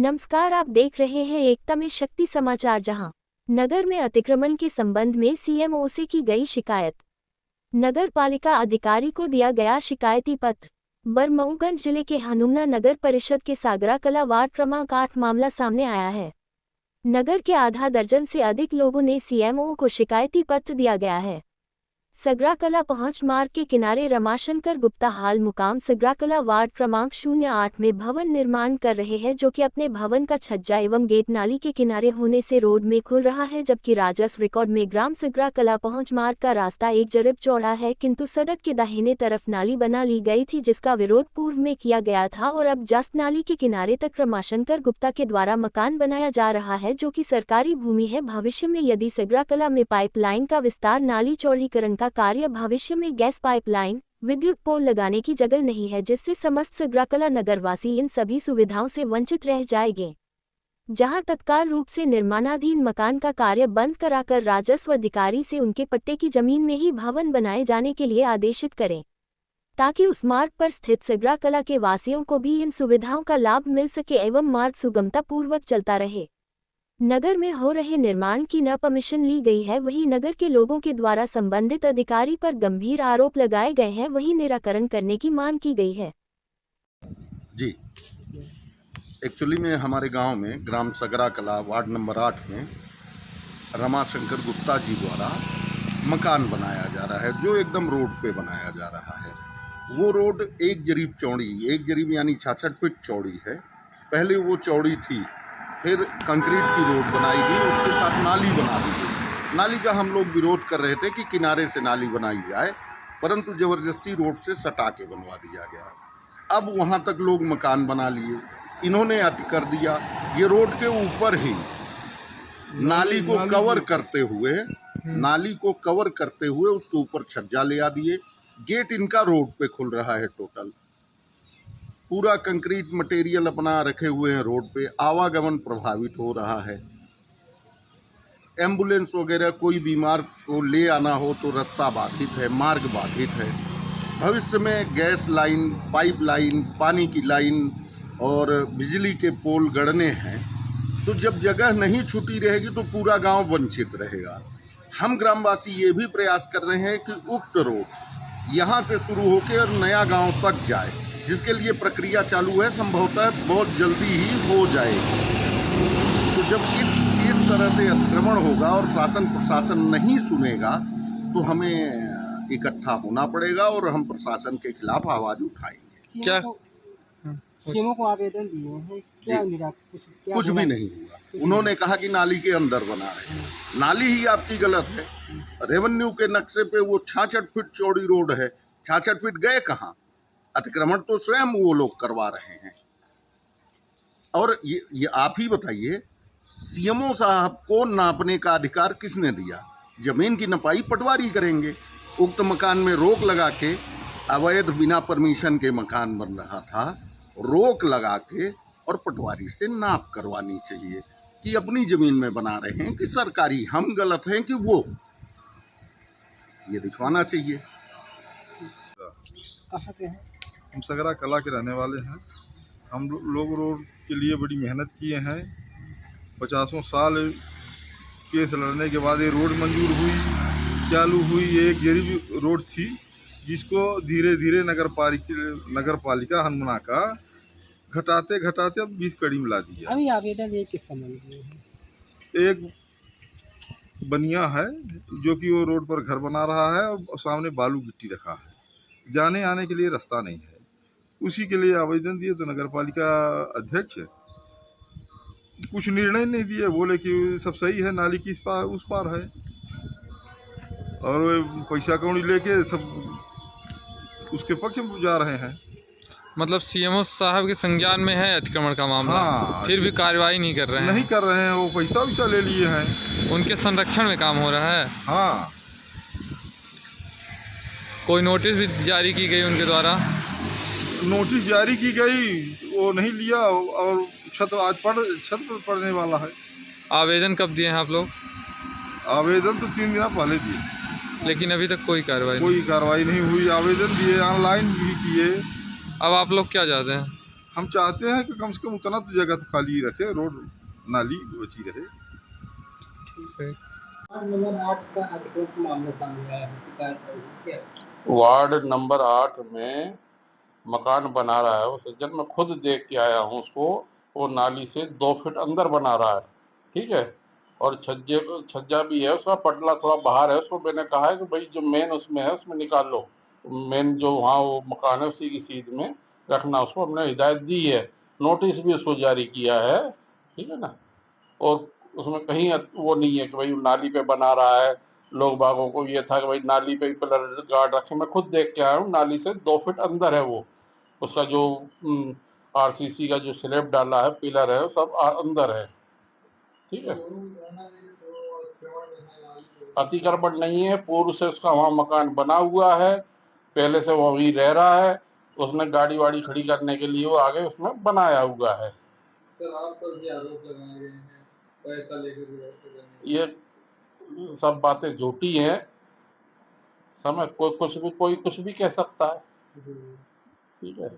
नमस्कार, आप देख रहे हैं एकता में शक्ति समाचार। जहां नगर में अतिक्रमण के संबंध में सीएमओ से की गई शिकायत। नगर पालिका अधिकारी को दिया गया शिकायती पत्र। बरमऊगंज जिले के हनुमना नगर परिषद के सागरा कला वार्ड क्रमांक 8 मामला सामने आया है। नगर के आधा दर्जन से अधिक लोगों ने सीएमओ को शिकायती पत्र दिया गया है। सगरा कला पहुंच मार्ग के किनारे रमाशंकर गुप्ता हाल मुकाम सगरा कला वार्ड क्रमांक 08 में भवन निर्माण कर रहे हैं, जो कि अपने भवन का छज्जा एवं गेट नाली के किनारे होने से रोड में खुल रहा है, जबकि राजस्व रिकॉर्ड में ग्राम सगरा कला पहुंच मार्ग का रास्ता 1 जरिब चौड़ा है, किंतु सड़क के दाहिने तरफ नाली बना ली गई थी, जिसका विरोध पूर्व में किया गया था और अब जस्ट नाली के किनारे तक रमाशंकर गुप्ता के द्वारा मकान बनाया जा रहा है, जो कि सरकारी भूमि है। भविष्य में यदि सगरा कला में पाइपलाइन का विस्तार, नाली चौड़ीकरण का कार्य, भविष्य में गैस पाइपलाइन, विद्युत पोल लगाने की जगह नहीं है, जिससे समस्त सगरा कला नगरवासी इन सभी सुविधाओं से वंचित रह जाएंगे। जहां तत्काल रूप से निर्माणाधीन मकान का कार्य बंद कराकर राजस्व अधिकारी से उनके पट्टे की जमीन में ही भवन बनाए जाने के लिए आदेशित करें, ताकि उस मार्ग पर स्थित सगरा कला के वासियों को भी इन सुविधाओं का लाभ मिल सके एवं मार्ग सुगमता पूर्वक चलता रहे। नगर में हो रहे निर्माण की न परमिशन ली गई है, वहीं नगर के लोगों के द्वारा संबंधित अधिकारी पर गंभीर आरोप लगाए गए हैं, वहीं निराकरण करने की मांग की गई है। जी, एक्चुअली में हमारे गांव में ग्राम सगरा कला वार्ड नंबर 8 में रमाशंकर गुप्ता जी द्वारा मकान बनाया जा रहा है, जो एकदम रोड पे बनाया जा रहा है। वो रोड 1 जरीब चौड़ी, 1 जरीब यानी 66 फीट चौड़ी है। पहले वो चौड़ी थी, फिर कंक्रीट की रोड बनाई गई, उसके साथ नाली बना दी गई। नाली का हम लोग विरोध कर रहे थे कि किनारे से नाली बनाई जाए, परंतु ज़बरदस्ती रोड से सटा के बनवा दिया गया। अब वहाँ तक लोग मकान बना लिए, इन्होंने अति कर दिया। ये रोड के ऊपर ही नाली को कवर करते हुए उसके ऊपर छज्जा ले आ दिए। गेट इनका रोड पे खुल रहा है, टोटल पूरा कंक्रीट मटेरियल अपना रखे हुए हैं रोड पे। आवागमन प्रभावित हो रहा है। एम्बुलेंस वगैरह कोई बीमार को ले आना हो तो रास्ता बाधित है, मार्ग बाधित है। भविष्य में गैस लाइन, पाइप लाइन, पानी की लाइन और बिजली के पोल गड़ने हैं, तो जब जगह नहीं छूटी रहेगी तो पूरा गांव वंचित रहेगा। हम ग्रामवासी ये भी प्रयास कर रहे हैं कि उक्त रोड यहाँ से शुरू होकर और नया गांव तक जाए, जिसके लिए प्रक्रिया चालू है, संभवतः बहुत जल्दी ही हो जाएगी। तो जब इस तरह से अतिक्रमण होगा और शासन प्रशासन नहीं सुनेगा, तो हमें इकट्ठा होना पड़ेगा और हम प्रशासन के खिलाफ आवाज उठाएंगे। क्या सीएमओ को आवेदन दिए हैं, क्या कुछ भी नहीं हुआ। उन्होंने कहा कि नाली के अंदर बना रहे हैं। नाली ही आपकी गलत है। रेवेन्यू के नक्शे पे वो 66 फीट चौड़ी रोड है, 66 फीट गए कहाँ? अतिक्रमण तो स्वयं वो लोग करवा रहे हैं। और ये आप ही बताइए, सीएमओ साहब को नापने का अधिकार किसने दिया? जमीन की नपाई पटवारी करेंगे। उक्त मकान में रोक लगा के, अवैध बिना परमिशन के मकान बन रहा था, रोक लगा के और पटवारी से नाप करवानी चाहिए कि अपनी जमीन में बना रहे हैं कि सरकारी, हम गलत हैं कि वो, ये दिखवाना चाहिए। कहाँ पे है? हम सगरा कला के रहने वाले हैं। हम लोग रोड के लिए बड़ी मेहनत किए हैं। 50 साल केस लड़ने के बाद ये रोड मंजूर हुई, चालू हुई। ये 1 जरीब रोड थी, जिसको धीरे धीरे नगर पालिका हनुमना का घटाते घटाते अब 20 कड़ी में ला दिया। अभी आवेदन ये किस समय दिए हैं? एक बनिया है जो कि वो रोड पर घर बना रहा है और सामने बालू गिट्टी रखा है, जाने आने के लिए रास्ता नहीं है। उसी के लिए आवेदन दिए तो नगर पालिका अध्यक्ष कुछ निर्णय नहीं दिए, बोले कि सब सही है, नाली की इस पार उस पार है, और वे पैसा कौड़ी लेके सब उसके पक्ष में जा रहे हैं। मतलब सीएमओ साहब के संज्ञान में है अतिक्रमण का मामला? हाँ, फिर भी कार्रवाई नहीं कर रहे हैं? नहीं कर रहे हैं, वो पैसा वैसा ले लिए हैं। उनके संरक्षण में काम हो रहा है? हाँ। कोई नोटिस भी जारी की गई उनके द्वारा? नोटिस जारी की गई, वो नहीं लिया, और छत पर पड़ने वाला है। आवेदन कब दिए हैं आप लोग? आवेदन तो 3 दिन पहले दिए, लेकिन अभी तक कोई कार्रवाई नहीं हुई। आवेदन दिए, ऑनलाइन भी किए। अब आप लोग क्या चाहते हैं? हम चाहते हैं कि कम से कम उतना तो जगह तो खाली ही रखे, रोड नाली बची रहे। नंबर 8 का अतिक्रमण मामला सामने आया है, शिकायत आई है क्या? वार्ड नंबर 8 में मकान बना रहा है वो सज्जन, मैं खुद देख के आया हूँ उसको। वो नाली से 2 फीट अंदर बना रहा है, ठीक है। और छज्जा भी है उसका, पटला थोड़ा बाहर है। उसको मैंने कहा है कि भाई जो मेन उसमें है उसमें निकाल लो, मेन जो वहाँ वो मकान है उसी की सीध में रखना। उसको हमने हिदायत दी है, नोटिस भी उसको जारी किया है, ठीक है ना। और उसमें कहीं वो नहीं है कि भाई नाली पे बना रहा है। लोग बागों को ये था कि भाई नाली पे पिलर गार्ड रखे, मैं खुद देख के आया हूँ, नाली से 2 फीट अंदर है वो। उसका जो आरसीसी का जो स्लैब डाला है, पिलर है, वो सब अंदर है, ठीक है। अतिक्रमण नहीं है, पूर्व से उसका वहाँ मकान बना हुआ है, पहले से वो वहीं रह रहा है। उसने गाड़ी वाड़ी खड़ी करने के लिए वो आगे उसमें बनाया हुआ है। सर आप पर भी आरोप लगाए गए हैं पैसा लेकर, ये सब बातें झूठी हैं, समझ। कोई कुछ भी कह सकता है, ठीक है।